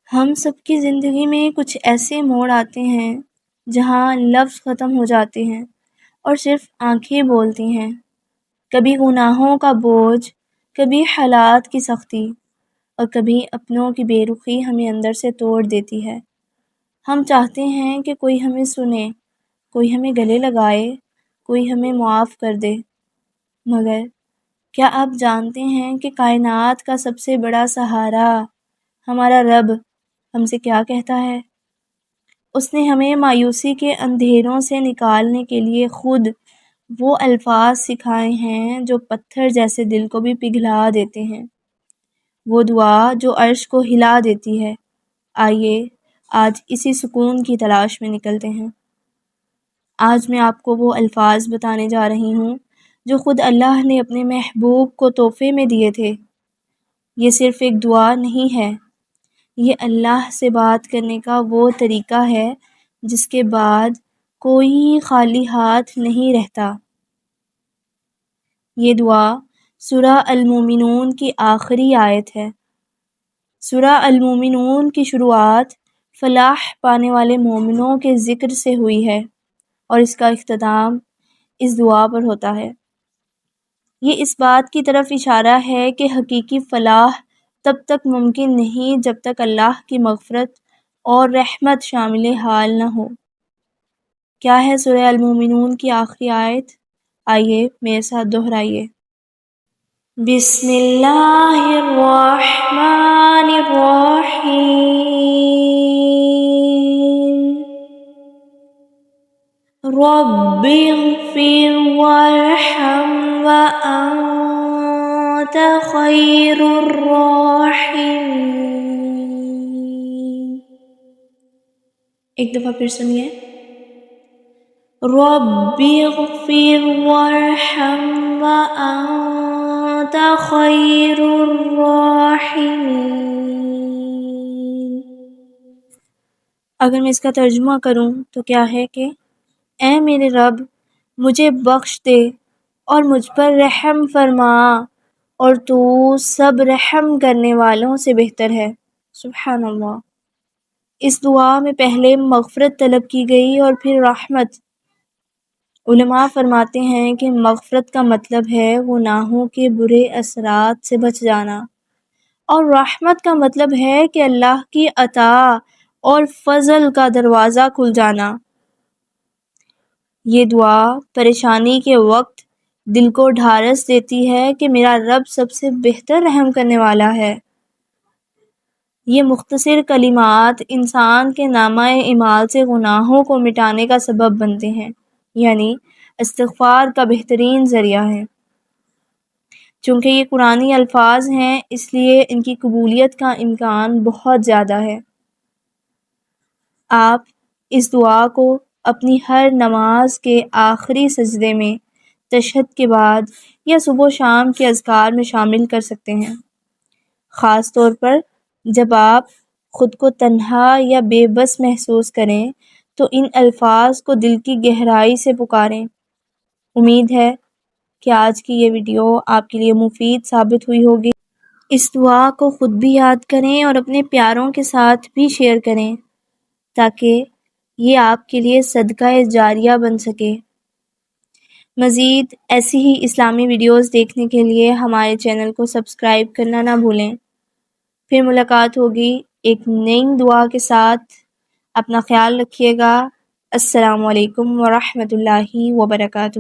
ہم سب کی زندگی میں کچھ ایسے موڑ آتے ہیں جہاں لفظ ختم ہو جاتے ہیں اور صرف آنکھیں بولتی ہیں۔ کبھی گناہوں کا بوجھ، کبھی حالات کی سختی، اور کبھی اپنوں کی بے رخی ہمیں اندر سے توڑ دیتی ہے۔ ہم چاہتے ہیں کہ کوئی ہمیں سنے، کوئی ہمیں گلے لگائے، کوئی ہمیں معاف کر دے، مگر کیا آپ جانتے ہیں کہ کائنات کا سب سے بڑا سہارا ہمارا رب ہم سے کیا کہتا ہے؟ اس نے ہمیں مایوسی کے اندھیروں سے نکالنے کے لیے خود وہ الفاظ سکھائے ہیں جو پتھر جیسے دل کو بھی پگھلا دیتے ہیں، وہ دعا جو عرش کو ہلا دیتی ہے۔ آئیے آج اسی سکون کی تلاش میں نکلتے ہیں۔ آج میں آپ کو وہ الفاظ بتانے جا رہی ہوں جو خود اللہ نے اپنے محبوب کو تحفے میں دیے تھے۔ یہ صرف ایک دعا نہیں ہے، یہ اللہ سے بات کرنے کا وہ طریقہ ہے جس کے بعد کوئی خالی ہاتھ نہیں رہتا۔ یہ دعا سورہ المومنون کی آخری آیت ہے۔ سورہ المومنون کی شروعات فلاح پانے والے مومنوں کے ذکر سے ہوئی ہے اور اس کا اختتام اس دعا پر ہوتا ہے۔ یہ اس بات کی طرف اشارہ ہے کہ حقیقی فلاح تب تک ممکن نہیں جب تک اللہ کی مغفرت اور رحمت شامل حال نہ ہو۔ کیا ہے سورہ المومنون کی آخری آیت؟ آئیے میرے ساتھ دہرائیے۔ بسم اللہ الرحمن الرحیم، رب اغفر وارحم وانت خیر الراحمین۔ ایک دفعہ پھر سنیے، رب اغفر وارحم وانت خیر الراحمین۔ اگر میں اس کا ترجمہ کروں تو کیا ہے کہ اے میرے رب، مجھے بخش دے اور مجھ پر رحم فرما، اور تو سب رحم کرنے والوں سے بہتر ہے۔ سبحان اللہ۔ اس دعا میں پہلے مغفرت طلب کی گئی اور پھر رحمت۔ علماء فرماتے ہیں کہ مغفرت کا مطلب ہے گناہوں کے برے اثرات سے بچ جانا، اور رحمت کا مطلب ہے کہ اللہ کی عطا اور فضل کا دروازہ کھل جانا۔ یہ دعا پریشانی کے وقت دل کو ڈھارس دیتی ہے کہ میرا رب سب سے بہتر رحم کرنے والا ہے۔ یہ مختصر کلمات انسان کے نامہ اعمال سے گناہوں کو مٹانے کا سبب بنتے ہیں، یعنی استغفار کا بہترین ذریعہ ہے۔ چونکہ یہ قرآنی الفاظ ہیں اس لیے ان کی قبولیت کا امکان بہت زیادہ ہے۔ آپ اس دعا کو اپنی ہر نماز کے آخری سجدے میں، تشہد کے بعد یا صبح و شام کے اذکار میں شامل کر سکتے ہیں۔ خاص طور پر جب آپ خود کو تنہا یا بے بس محسوس کریں تو ان الفاظ کو دل کی گہرائی سے پکاریں۔ امید ہے کہ آج کی یہ ویڈیو آپ کے لیے مفید ثابت ہوئی ہوگی۔ اس دعا کو خود بھی یاد کریں اور اپنے پیاروں کے ساتھ بھی شیئر کریں تاکہ یہ آپ کے لیے صدقہ جاریہ بن سکے۔ مزید ایسی ہی اسلامی ویڈیوز دیکھنے کے لیے ہمارے چینل کو سبسکرائب کرنا نہ بھولیں۔ پھر ملاقات ہوگی ایک نئی دعا کے ساتھ۔ اپنا خیال رکھیے گا۔ السلام علیکم ورحمۃ اللہ وبرکاتہ۔